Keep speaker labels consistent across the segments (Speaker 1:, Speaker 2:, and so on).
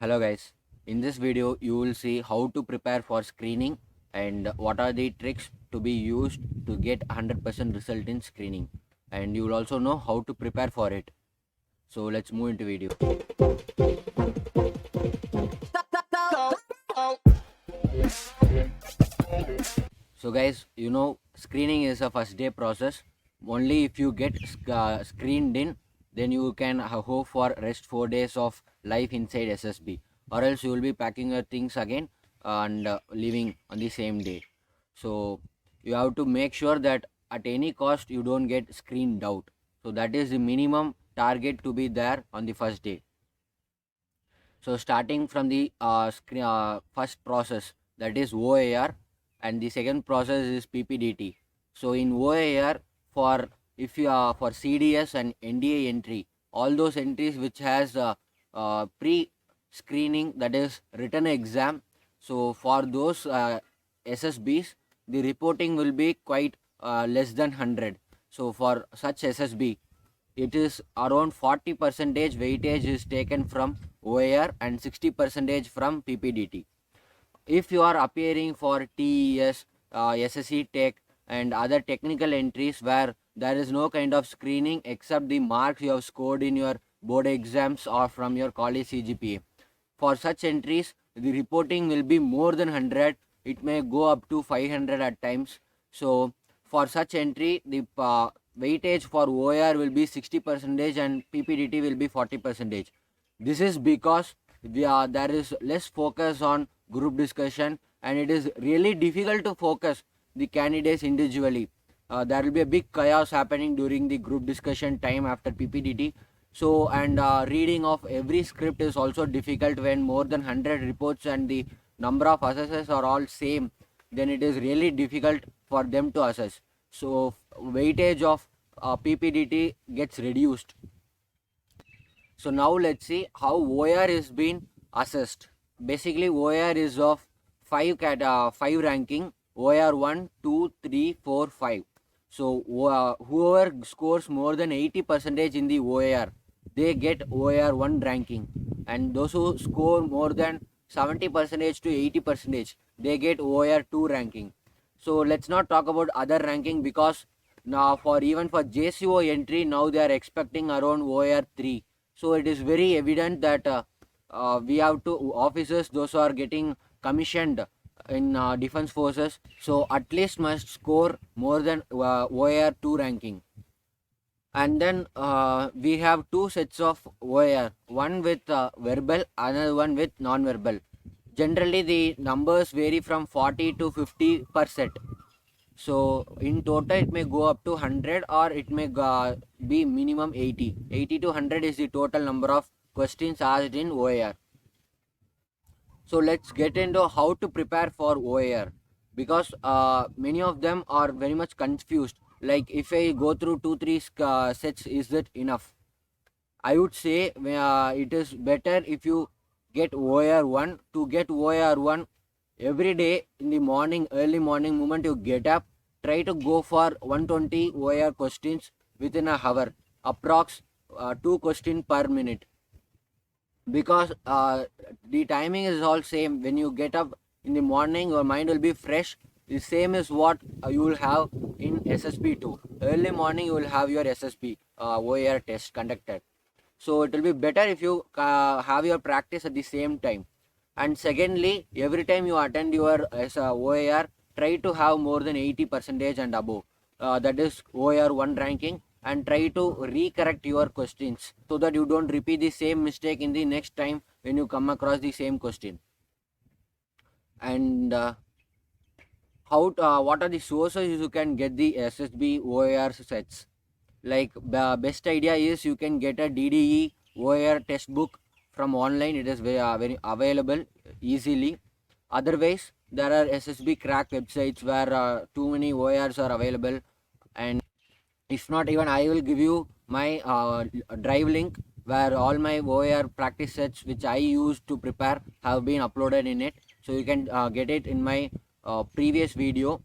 Speaker 1: Hello guys, in this video you will see how to prepare for screening and what are the tricks to be used to get 100% result in screening, and you will also know how to prepare for it. So let's move into video. So guys, screening is a first day process. Only if you get screened in, then you can hope for rest 4 days of life inside SSB, or else you will be packing your things again and leaving on the same day. So you have to make sure that at any cost you don't get screened out. So that is the minimum target to be there on the first day. So starting from the first process, that is OAR, and the second process is PPDT. So in OAR, for if you are for CDS and NDA entry, all those entries which has pre-screening, that is written exam. So for those SSBs, the reporting will be quite less than 100. So for such SSB, it is around 40 percentage weightage is taken from OAR and 60 percentage from PPDT. If you are appearing for TES, SSC Tech and other technical entries where there is no kind of screening except the marks you have scored in your board exams or from your college CGPA, for such entries the reporting will be more than 100. It may go up to 500 at times. So for such entry, the weightage for OAR will be 60 percentage and PPDT will be 40 percentage. This is because there is less focus on group discussion, and it is really difficult to focus the candidates individually. There will be a big chaos happening during the group discussion time after PPDT. So and reading of every script is also difficult when more than 100 reports and the number of assessors are all same. Then it is really difficult for them to assess. So weightage of PPDT gets reduced. So now let's see how OAR is being assessed. Basically OAR is of 5 ranking: OAR 1, 2, 3, 4, 5. So whoever scores more than 80 percentage in the OAR, they get OAR 1 ranking, and those who score more than 70 percentage to 80 percentage, they get OAR 2 ranking. So let's not talk about other ranking, because now for even for JCO entry now they are expecting around OAR 3. So it is very evident that we have to officers, those who are getting commissioned in defense forces, so at least must score more than OAR 2 ranking. And then we have two sets of OAR, one with verbal, another one with non-verbal. Generally the numbers vary from 40 to 50 per set. So in total it may go up to 100, or it may be minimum 80. 80 to 100 is the total number of questions asked in OAR. So let's get into how to prepare for OAR, because many of them are very much confused. Like if I go through 2-3 sets, is that enough? I would say it is better if you get OAR 1. To get OAR 1, every day in the morning, early morning moment you get up, try to go for 120 OAR questions within a hour, approx 2 questions per minute, because the timing is all same. When you get up in the morning, your mind will be fresh. The same is what you will have in SSB too. Early morning you will have your SSB OAR test conducted. So it will be better if you have your practice at the same time. And secondly, every time you attend your OAR, try to have more than 80 percentage and above. That is OAR 1 ranking, and try to recorrect your questions so that you don't repeat the same mistake in the next time when you come across the same question. And what are the sources you can get the SSB OAR sets? Like the best idea is you can get a DDE OAR test book from online. It is very available easily. Otherwise there are SSB crack websites where too many OARs are available. And if not, even I will give you my drive link where all my OAR practice sets which I used to prepare have been uploaded in it. So you can get it in my previous video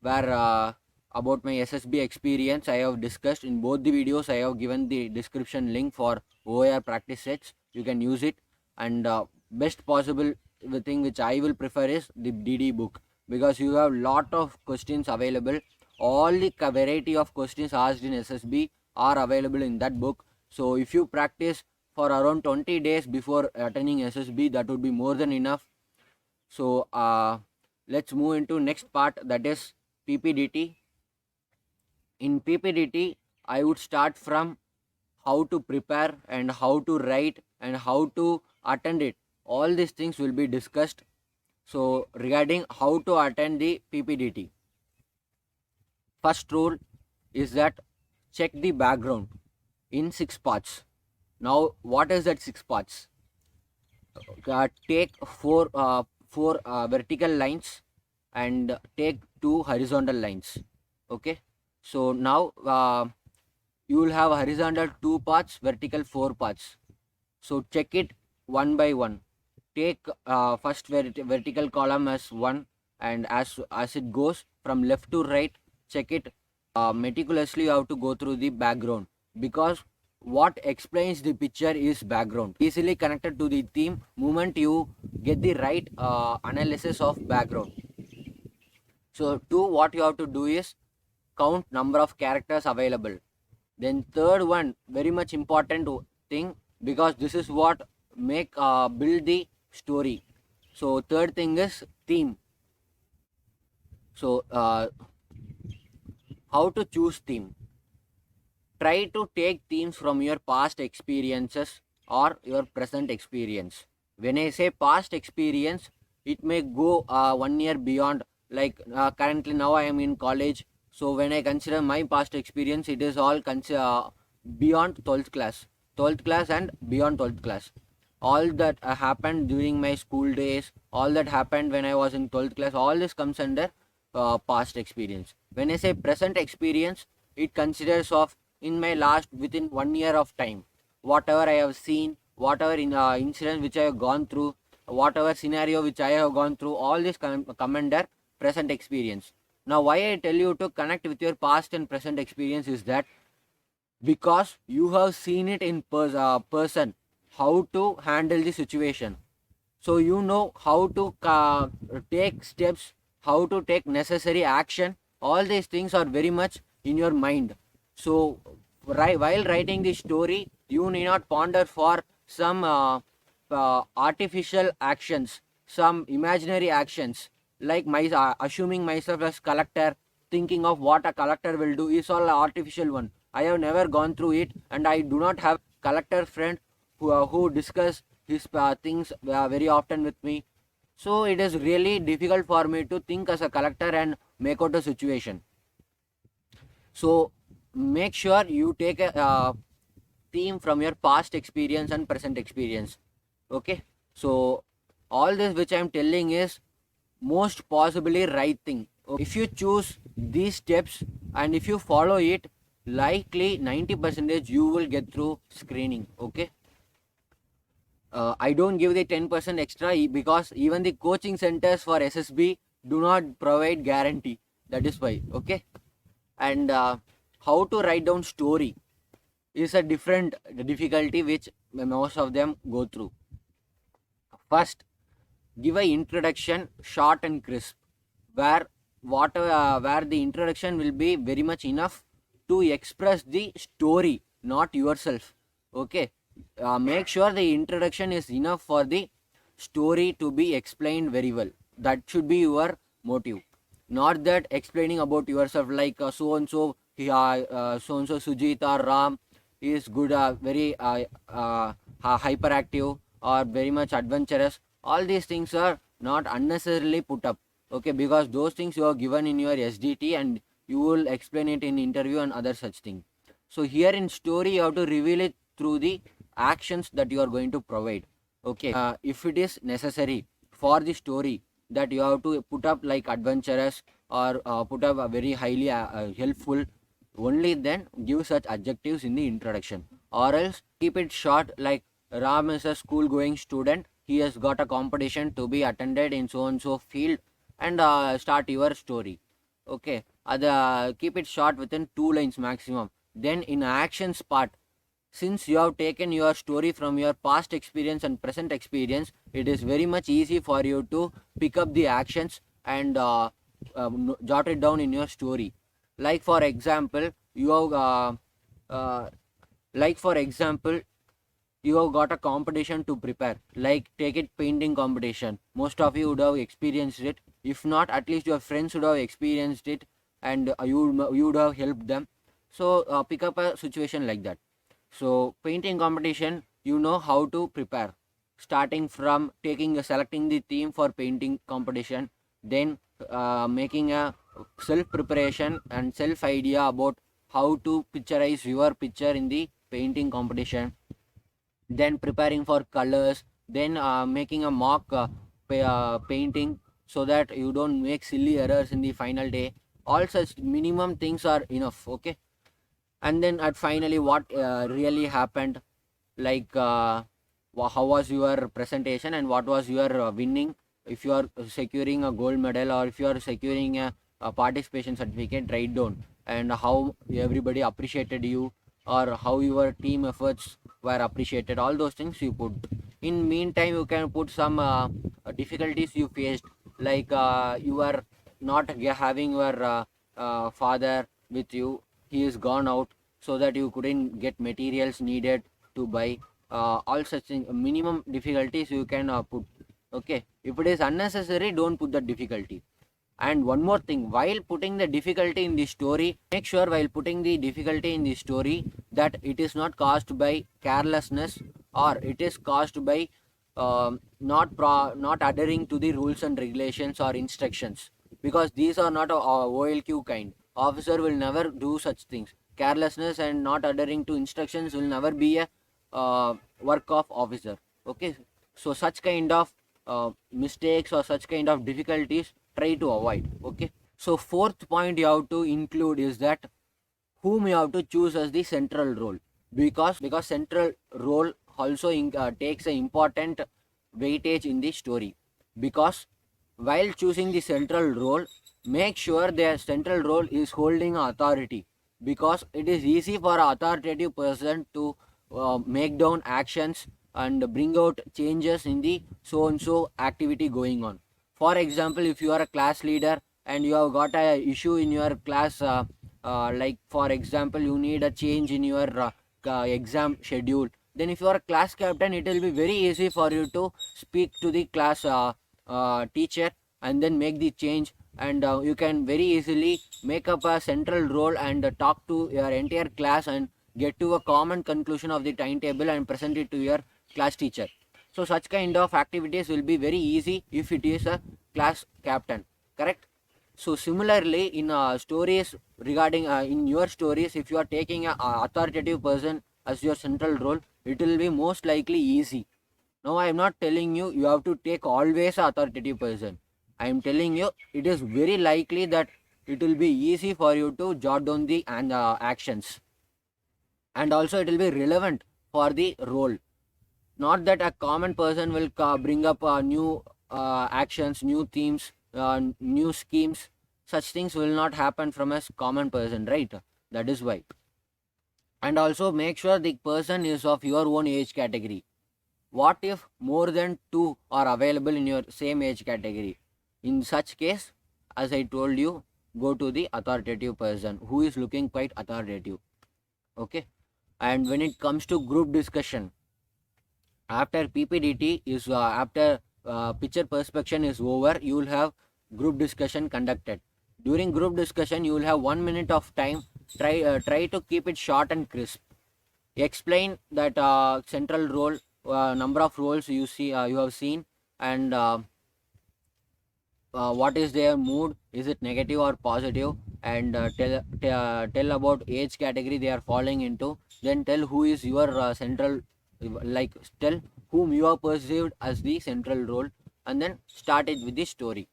Speaker 1: where about my SSB experience I have discussed. In both the videos I have given the description link for OAR practice sets. You can use it, and best possible thing which I will prefer is the DD book, because you have lot of questions available. All the variety of questions asked in SSB are available in that book. So if you practice for around 20 days before attending SSB, that would be more than enough. So let's move into next part, that is PPDT. In PPDT, I would start from how to prepare and how to write and how to attend it. All these things will be discussed. So regarding how to attend the PPDT, first rule is that check the background in 6 parts. Now what is that 6 parts? Take four vertical lines and take 2 horizontal lines. Okay, so now you will have horizontal 2 parts, vertical 4 parts. So check it one by one. Take first vertical column as 1, and as it goes from left to right, check it meticulously. You have to go through the background, because what explains the picture is background, easily connected to the theme moment you get the right analysis of background. So what you have to do is count number of characters available. Then third one, very much important thing, because this is what make build the story. So third thing is theme. So how to choose theme? Try to take themes from your past experiences or your present experience. When I say past experience, it may go 1 year beyond. Like currently now I am in college, so when I consider my past experience, it is all beyond 12th class, 12th class and beyond 12th class. All that happened during my school days, all that happened when I was in 12th class, all this comes under past experience. When I say present experience, it considers of in my last within 1 year of time, whatever I have seen, whatever incident which I have gone through, whatever scenario which I have gone through, all this come under present experience. Now why I tell you to connect with your past and present experience is that because you have seen it in person, how to handle the situation. So you know how to take steps, how to take necessary action. All these things are very much in your mind. So while writing the story, you need not ponder for some artificial actions, some imaginary actions, like assuming myself as collector, thinking of what a collector will do is all artificial one. I have never gone through it, and I do not have collector friend who discuss his things very often with me. So it is really difficult for me to think as a collector and make out a situation. So make sure you take a theme from your past experience and present experience. Okay, so all this which I am telling is most possibly right thing. If you choose these steps and if you follow it, likely 90% you will get through screening. Okay, I don't give the 10% extra because even the coaching centers for SSB do not provide guarantee. That is why. Okay, and how to write down story is a different difficulty which most of them go through. First, give a introduction short and crisp, where where the introduction will be very much enough to express the story, not yourself. Okay, make sure the introduction is enough for the story to be explained very well. That should be your motive, not that explaining about yourself like so and so so and so Sujit or Ram is good, very hyperactive or very much adventurous. All these things are not unnecessarily put up. Okay, because those things you are given in your SDT and you will explain it in interview and other such thing. So here in story you have to reveal it through the actions that you are going to provide. Okay, if it is necessary for the story that you have to put up like adventurous or put up a very highly helpful, only then give such adjectives in the introduction, or else keep it short like Ram is a school going student, he has got a competition to be attended in so and so field, and start your story. Okay, keep it short within 2 lines maximum. Then in actions part, Since you have taken your story from your past experience and present experience, it is very much easy for you to pick up the actions and jot it down in your story. Like for example, you have uh, like for example, you have got a competition to prepare, like take it painting competition. Most of you would have experienced it. If not, at least your friends would have experienced it, and you would have helped them. So pick up a situation like that. So painting competition, you know how to prepare, starting from selecting the theme for painting competition, then making a self preparation and self idea about how to picturize your picture in the painting competition, then preparing for colors, then making a mock painting, so that you don't make silly errors in the final day. All such minimum things are enough, okay? And then at finally, what really happened, like how was your presentation and what was your winning, if you are securing a gold medal or if you are securing a participation certificate, write down, and how everybody appreciated you, or how your team efforts were appreciated. All those things you put. In meantime, you can put some difficulties you faced, like you are not having your father with you, he is gone out, so that you couldn't get materials needed to buy. All such things, minimum difficulties you can put. Okay, if it is unnecessary, don't put the difficulty. And one more thing, while putting the difficulty in the story, make sure while putting the difficulty in the story that it is not caused by carelessness, or it is caused by not adhering to the rules and regulations or instructions, because these are not OLQ kind. Officer will never do such things. Carelessness and not adhering to instructions will never be a work of officer. Okay, so such kind of mistakes or such kind of difficulties, try to avoid. Okay, so fourth point you have to include is that whom you have to choose as the central role, because central role also takes an important weightage in the story. Because while choosing the central role, make sure their central role is holding authority, because it is easy for an authoritative person to make down actions and bring out changes in the so and so activity going on. For example, if you are a class leader and you have got a issue in your class, like for example, you need a change in your exam schedule, then if you are a class captain, it will be very easy for you to speak to the class teacher and then make the change. And you can very easily make up a central role and talk to your entire class and get to a common conclusion of the timetable and present it to your class teacher. So such kind of activities will be very easy if it is a class captain, correct? So similarly, in stories regarding in your stories, if you are taking a authoritative person as your central role, it will be most likely easy. Now I am not telling you you have to take always a authoritative person. I am telling you it is very likely that it will be easy for you to jot down the actions, and also it will be relevant for the role. Not that a common person will bring up new actions, new themes, new schemes. Such things will not happen from a common person, right? That is why. And also make sure the person is of your own age category. What if more than two are available in your same age category? In such case, as I told you, go to the authoritative person who is looking quite authoritative. Okay. And when it comes to group discussion, after PPDT is after picture perspection is over, you will have group discussion conducted. During group discussion, you will have 1 minute of time. Try to keep it short and crisp. Explain that central role, number of roles you have seen, and what is their mood, is it negative or positive, and tell about age category they are falling into. Then tell who is your central, like tell whom you are perceived as the central role, and then start it with the story.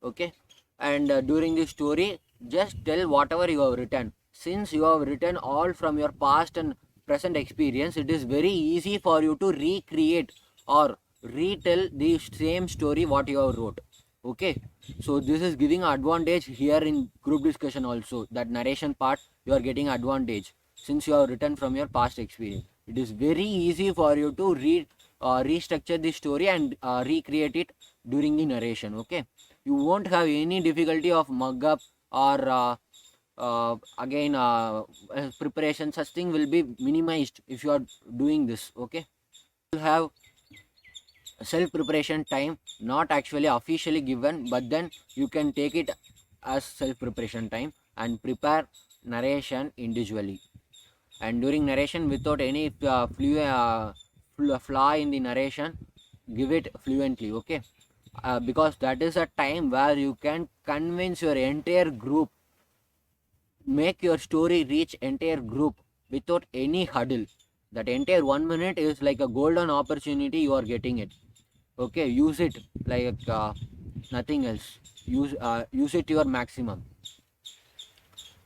Speaker 1: Okay, and during the story, just tell whatever you have written. Since you have written all from your past and present experience, it is very easy for you to recreate or retell the same story what you have wrote. Okay, so this is giving advantage here in group discussion also. That narration part, you are getting advantage since you have written from your past experience. It is very easy for you to restructure the story and recreate it during the narration. Okay, you won't have any difficulty of mug up or again preparation. Such thing will be minimized if you are doing this. Okay, you have self preparation time not actually officially given, but then you can take it as self preparation time and prepare narration individually. And during narration, without any flaw in the narration, give it fluently. Okay, because that is a time where you can convince your entire group, make your story reach entire group without any hurdle. That entire 1 minute is like a golden opportunity, you are getting it. Okay, use it like nothing else. Use it to your maximum.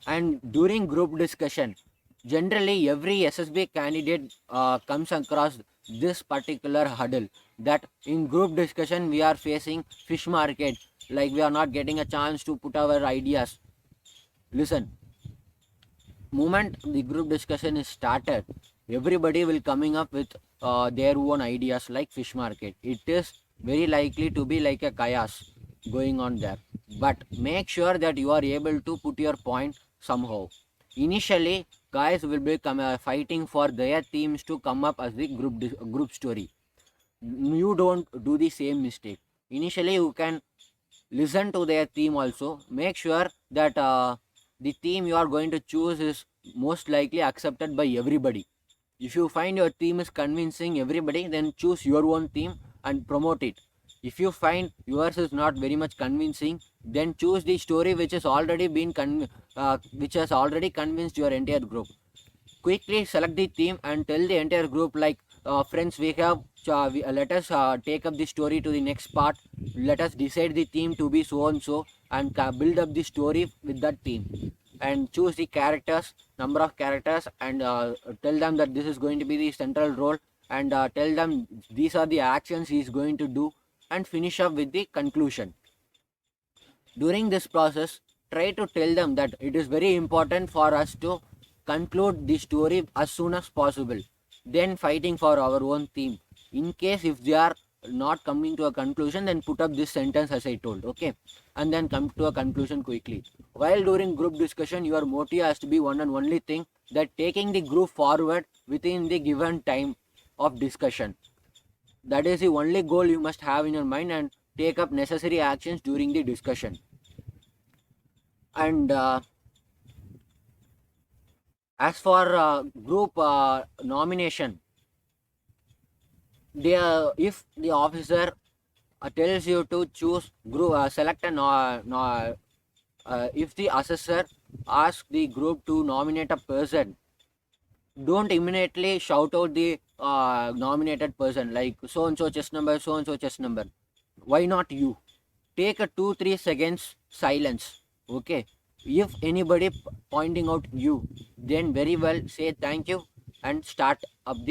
Speaker 1: And during group discussion, generally every SSB candidate comes across this particular hurdle, that in group discussion we are facing fish market, like we are not getting a chance to put our ideas. Listen, moment the group discussion is started, everybody will coming up with their own ideas like fish market. It is very likely to be like a chaos going on there, but make sure that you are able to put your point somehow. Initially guys will be fighting for their teams to come up as the group story. You don't do the same mistake. Initially you can listen to their theme also. Make sure that the theme you are going to choose is most likely accepted by everybody. If you find your theme is convincing everybody, then choose your own theme and promote it. If you find yours is not very much convincing, then choose the story which has already been which has already convinced your entire group. Quickly select the theme and tell the entire group like, friends, we have let us take up the story to the next part. Let us decide the theme to be so and so, and build up the story with that theme. And choose the characters, number of characters, and tell them that this is going to be the central role, and tell them these are the actions he is going to do, and finish up with the conclusion. During this process, try to tell them that it is very important for us to conclude the story as soon as possible, then fighting for our own theme. In case if they are not coming to a conclusion, then put up this sentence as I told. Okay, and then come to a conclusion quickly. While during group discussion, your motive has to be one and only thing, that taking the group forward within the given time of discussion. That is the only goal you must have in your mind, and take up necessary actions during the discussion. And as for group nomination, if the officer tells you to choose group, select a if the assessor asks the group to nominate a person, don't immediately shout out the nominated person like so and so chest number, so and so chest number. Why not you? Take a 2-3 seconds silence. Okay, if anybody pointing out you, then very well say thank you and start with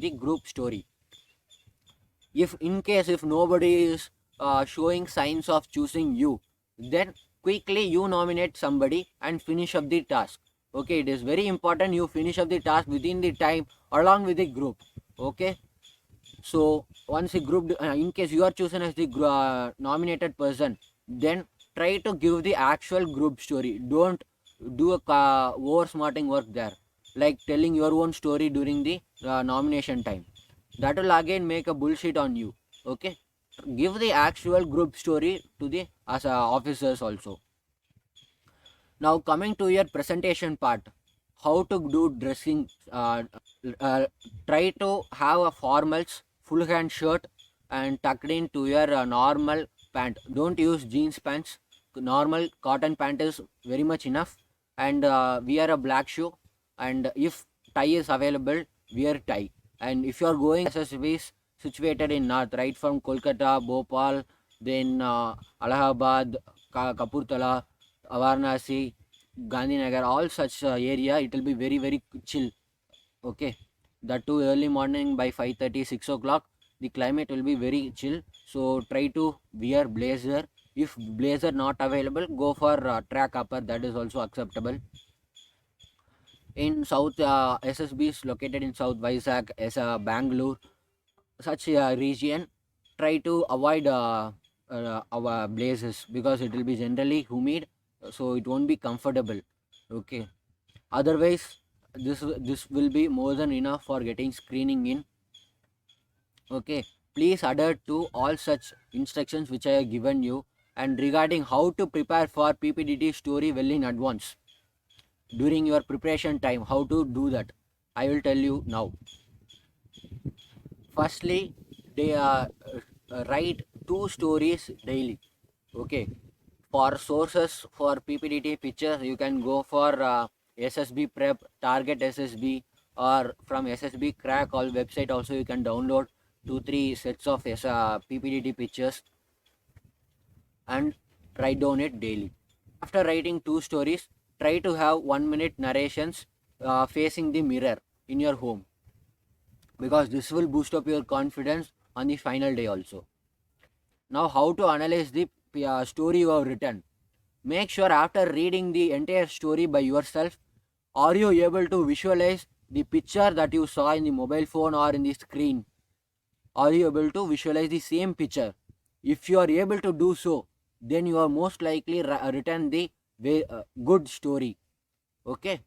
Speaker 1: the group story. If in case if nobody is showing signs of choosing you, then quickly you nominate somebody and finish up the task. Okay, it is very important you finish up the task within the time along with the group. Okay, so once a group in case you are chosen as the nominated person, then try to give the actual group story. Don't do a over smarting work there, like telling your own story during the nomination time. That will again make a bullshit on you. Okay, give the actual group story to the as officers also. Now coming to your presentation part, how to do dressing. Try to have a formals full hand shirt and tucked into your normal pant. Don't use jeans pants. Normal cotton pant is very much enough. And wear a black shoe. And if tie is available, wear tie. And if you are going SSBs situated in north, right from Kolkata, Bhopal, then Allahabad, Kapurthala, Varanasi, Gandhinagar, all such area, it will be very very chill. Okay, that too early morning by 5:30, 6 o'clock, the climate will be very chill. So try to wear blazer. If blazer not available, go for track upper, that is also acceptable. In South, SSB is located in South Vizag as a Bangalore, such a region. Try to avoid our blazes because it will be generally humid, so it won't be comfortable. Okay. Otherwise, this will be more than enough for getting screening in. Okay. Please adhere to all such instructions which I have given you. And regarding how to prepare for PPDT story well in advance during your preparation time, how to do that, I will tell you now. Firstly, they write 2 stories daily. Okay. For sources for PPDT pictures, you can go for SSB Prep, Target SSB, or from SSB Crack all website. Also, you can download 2 3 sets of PPDT pictures and write down it daily. After writing 2 stories, try to have 1 minute narrations facing the mirror in your home, because this will boost up your confidence on the final day also. Now, how to analyze the story you have written? Make sure after reading the entire story by yourself, are you able to visualize the picture that you saw in the mobile phone or in the screen? Are you able to visualize the same picture? If you are able to do so, then you are most likely written the good story. Okay,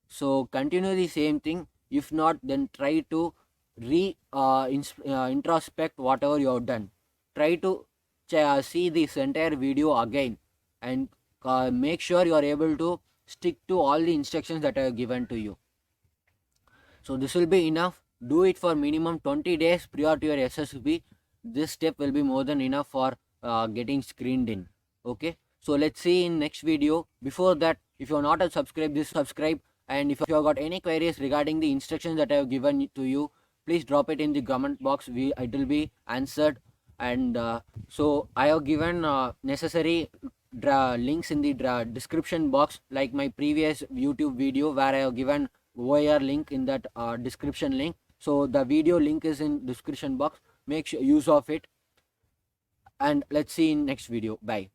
Speaker 1: so continue the same thing. If not, then try to introspect whatever you have done. Try to see this entire video again, and make sure you are able to stick to all the instructions that I have given to you. So this will be enough. Do it for minimum 20 days prior to your SSB. This step will be more than enough for getting screened in. Okay, so let's see in next video. Before that, if you are not a subscribe, this subscribe. And if you have got any queries regarding the instructions that I have given to you, please drop it in the comment box. It will be answered. And so I have given necessary links in the description box, like my previous YouTube video where I have given OIR link in that description link. So the video link is in description box. Make sure use of it, and let's see in next video. Bye.